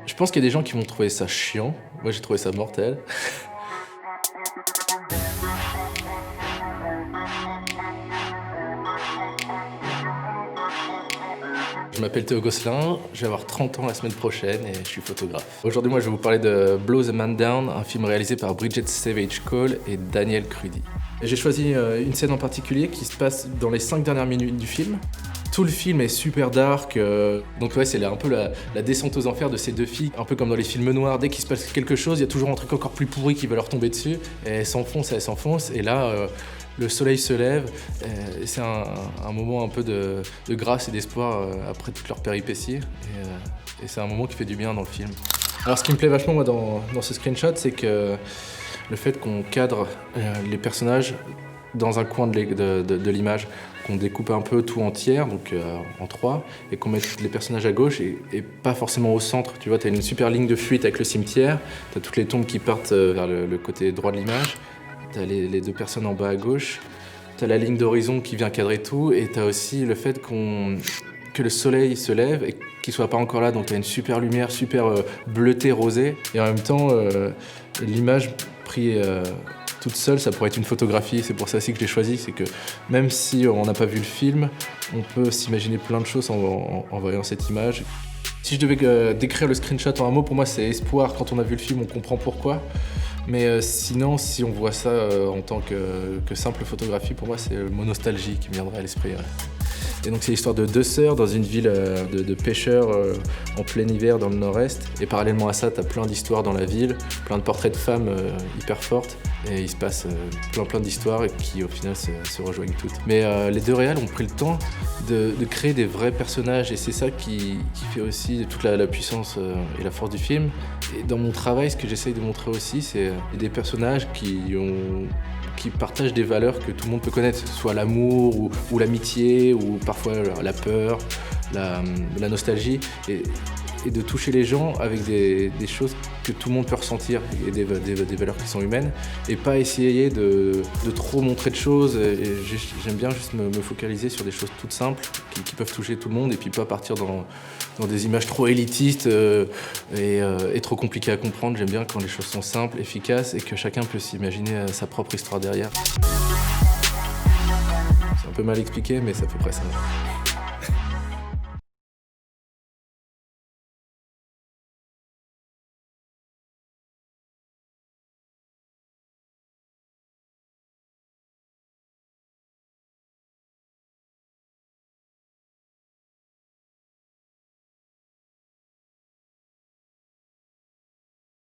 Je pense qu'il y a des gens qui vont trouver ça chiant. Moi, j'ai trouvé ça mortel. Je m'appelle Théo Gosselin, je vais avoir 30 ans la semaine prochaine et je suis photographe. Aujourd'hui, moi, je vais vous parler de Blow the Man Down, un film réalisé par Bridget Savage Cole et Daniel Crudy. J'ai choisi une scène en particulier qui se passe dans les 5 dernières minutes du film. Tout le film est super dark, donc ouais, c'est un peu la descente aux enfers de ces deux filles, un peu comme dans les films noirs. Dès qu'il se passe quelque chose, il y a toujours un truc encore plus pourri qui va leur tomber dessus, et elles s'enfoncent, et là, le soleil se lève, et c'est un moment un peu de grâce et d'espoir après toutes leurs péripéties, et c'est un moment qui fait du bien dans le film. Alors ce qui me plaît vachement moi dans ce screenshot, c'est que le fait qu'on cadre les personnages dans un coin de l'image, qu'on découpe un peu tout en tiers, donc en 3, et qu'on mette les personnages à gauche et pas forcément au centre. Tu vois, t'as une super ligne de fuite avec le cimetière, t'as toutes les tombes qui partent vers le côté droit de l'image, t'as les deux personnes en bas à gauche, t'as la ligne d'horizon qui vient cadrer tout, et t'as aussi le fait que le soleil se lève et qu'il soit pas encore là, donc t'as une super lumière, super bleutée, rosée, et en même temps, l'image prise toute seule, ça pourrait être une photographie. C'est pour ça aussi que je l'ai choisi, c'est que même si on n'a pas vu le film, on peut s'imaginer plein de choses en voyant cette image. Si je devais décrire le screenshot en un mot, pour moi c'est espoir. Quand on a vu le film, on comprend pourquoi. Mais sinon, si on voit ça en tant que simple photographie, pour moi c'est le mot nostalgie qui me viendrait à l'esprit. Ouais. Et donc c'est l'histoire de deux sœurs dans une ville de pêcheurs en plein hiver dans le nord-est. Et parallèlement à ça, t'as plein d'histoires dans la ville, plein de portraits de femmes hyper fortes. Et il se passe plein d'histoires qui au final se rejoignent toutes. Mais les deux réals ont pris le temps de créer des vrais personnages, et c'est ça qui fait aussi toute la puissance et la force du film. Et dans mon travail, ce que j'essaye de montrer aussi, c'est des personnages qui partagent des valeurs que tout le monde peut connaître, soit l'amour ou l'amitié, ou parfois la peur, la nostalgie, et de toucher les gens avec des choses que tout le monde peut ressentir, et des valeurs qui sont humaines, et pas essayer de trop montrer de choses. Et j'aime bien juste me focaliser sur des choses toutes simples qui peuvent toucher tout le monde, et puis pas partir dans des images trop élitistes et trop compliquées à comprendre. J'aime bien quand les choses sont simples, efficaces, et que chacun peut s'imaginer sa propre histoire derrière. C'est un peu mal expliqué, mais c'est à peu près ça.